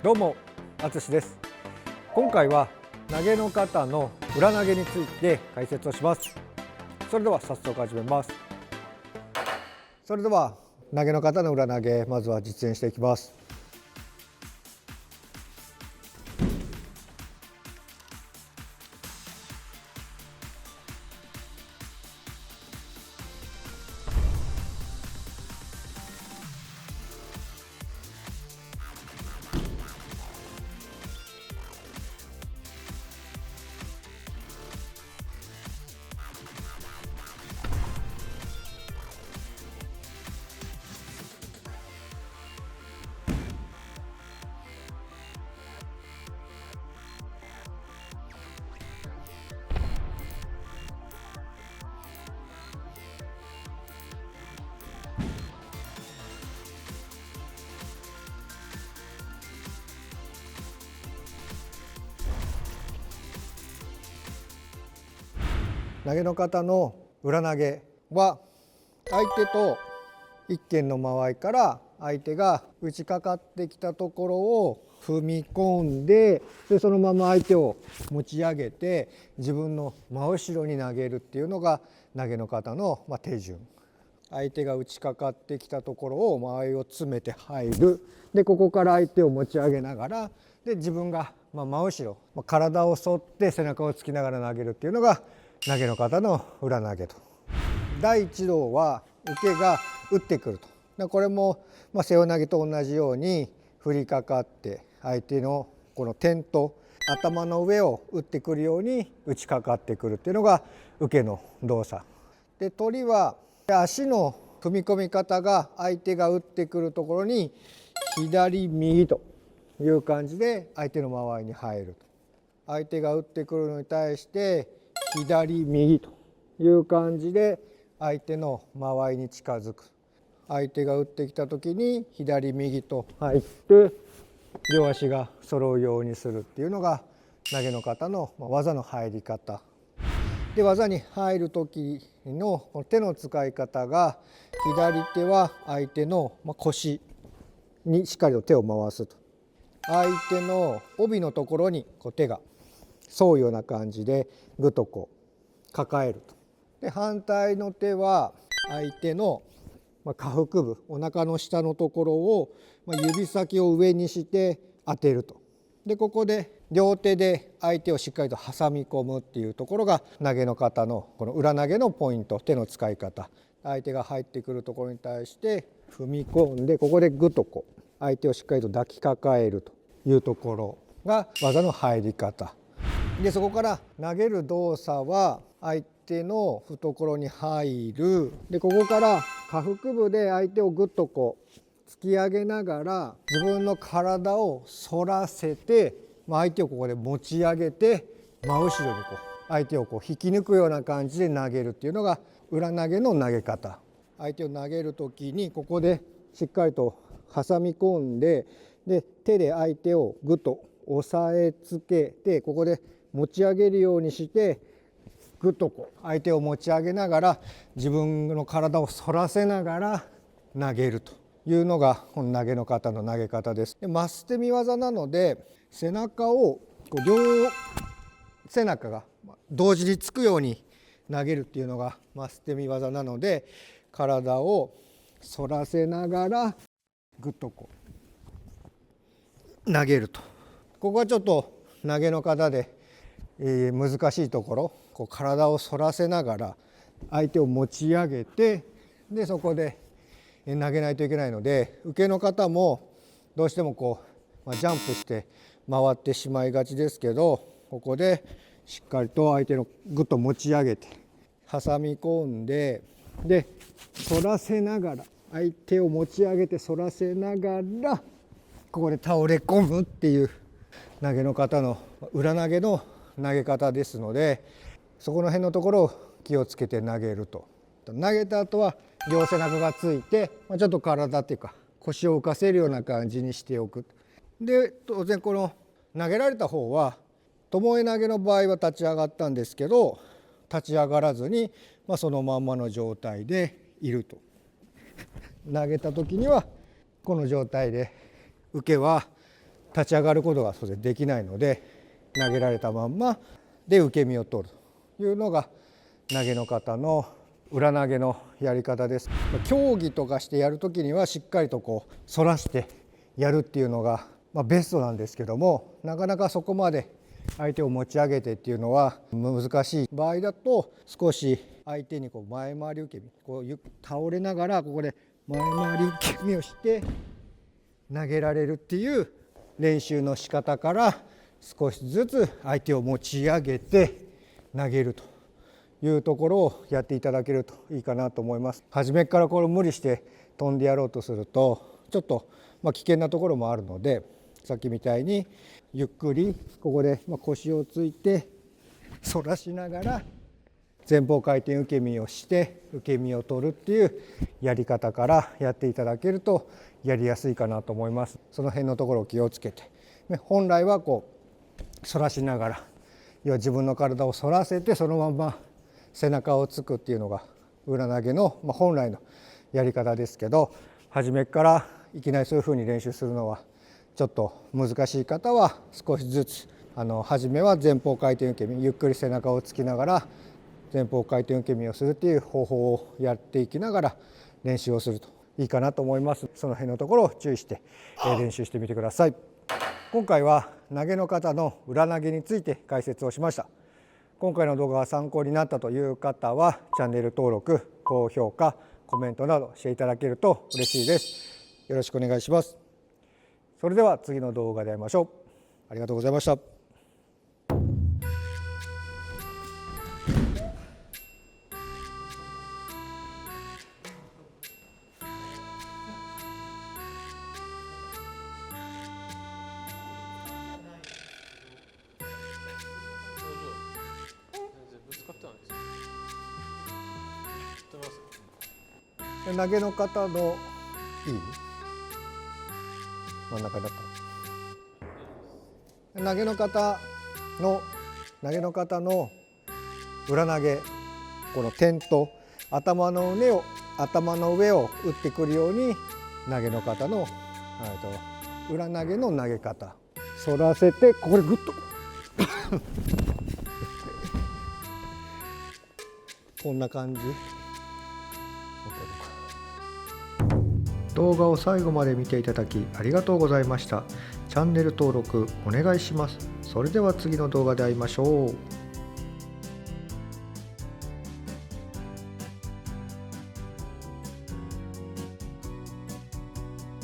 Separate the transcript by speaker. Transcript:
Speaker 1: どうも、あつしです。今回は投げの方の裏投げについて解説をします。それでは早速始めます。それでは投げの方の裏投げ、まずは実演していきます。投げの方の裏投げは、相手と一間の間合いから相手が打ちかかってきたところを踏み込んで、そのまま相手を持ち上げて自分の真後ろに投げるっていうのが投げの方の手順。相手が打ちかかってきたところを間合いを詰めて入る。でここから相手を持ち上げながら、で自分が真後ろ、体を反って背中をつきながら投げるっていうのが投げの方の裏投げと。第1動は受けが打ってくると。これも背負い投げと同じように振りかかって相手のこの点と頭の上を打ってくるように打ちかかってくるっていうのが受けの動作で、鳥は足の踏み込み方が相手が打ってくるところに左右という感じで相手の間合いに入ると。相手が打ってくるのに対して左右という感じで相手の間合いに近づく。相手が打ってきた時に左右と入って両足が揃うようにするっていうのが投げの方の技の入り方で、技に入る時の手の使い方が、左手は相手の腰にしっかりと手を回すと。相手の帯のところに手が沿うような感じでぐっと抱えると。で反対の手は相手の下腹部、お腹の下のところを指先を上にして当てると。でここで両手で相手をしっかりと挟み込むっていうところが投げの方のこの裏投げのポイント、手の使い方。相手が入ってくるところに対して踏み込んで、ここでぐっと相手をしっかりと抱きかかえるというところが技の入り方で、そこから投げる動作は相手の懐に入る。でここから下腹部で相手をぐっと突き上げながら自分の体を反らせて、相手をここで持ち上げて真後ろに相手を引き抜くような感じで投げるっていうのが裏投げの投げ方。相手を投げる時にここでしっかりと挟み込んで、手で相手をぐっと押さえつけて、ここで持ち上げるようにしてぐっと相手を持ち上げながら自分の体を反らせながら投げるというのがこの投げの方の投げ方です。でマステミ技なので、背中を両背中が同時につくように投げるっていうのがマステミ技なので、体を反らせながらぐっと投げると。ここはちょっと投げの方で難しいところ、体を反らせながら相手を持ち上げて、でそこで投げないといけないので、受けの方もどうしてもジャンプして回ってしまいがちですけど、ここでしっかりと相手のぐっと持ち上げて挟み込んで、で反らせながら相手を持ち上げて反らせながらここで倒れ込むっていう投げの方の裏投げの投げ方ですので、そこの辺のところを気をつけて投げると。投げた後は両背中がついて、ちょっと体っていうか腰を浮かせるような感じにしておく。で当然この投げられた方は巴投げの場合は立ち上がったんですけど、立ち上がらずに、そのまんまの状態でいると。投げた時にはこの状態で受けは立ち上がることができないので、投げられたまんまで受け身を取るというのが投げの方の裏投げのやり方です。競技とかしてやるときにはしっかりと反らしてやるっていうのがベストなんですけども、なかなかそこまで相手を持ち上げてっていうのは難しい場合だと、少し相手に前回り受け身、倒れながらここで前回り受け身をして投げられるっていう練習の仕方から少しずつ相手を持ち上げて投げるというところをやっていただけるといいかなと思います。初めから無理して飛んでやろうとするとちょっと危険なところもあるので、さっきみたいにゆっくりここで腰をついて反らしながら前方回転受け身をして受け身を取るっていうやり方からやっていただけるとやりやすいかなと思います。その辺のところを気をつけて、本来は反らしながら、要は自分の体を反らせてそのまま背中をつくっていうのが裏投げの本来のやり方ですけど、初めからいきなりそういうふうに練習するのはちょっと難しい方は少しずつ初めは前方回転受け身、ゆっくり背中をつきながら前方回転受け身をするっていう方法をやっていきながら練習をするといいかなと思います。その辺のところを注意して練習してみてください。今回は投げの方の裏投げについて解説をしました。今回の動画が参考になったという方はチャンネル登録、高評価、コメントなどしていただけると嬉しいです。よろしくお願いします。それでは次の動画で会いましょう。ありがとうございました。投げの方のいい真ん中になった。投げの方の裏投げ、この点と頭の上を打ってくるように投げの方の裏投げの投げ方、反らせてここでグッとこんな感じ。動画を最後まで見ていただきありがとうございました。チャンネル登録お願いします。それでは次の動画で会いましょう。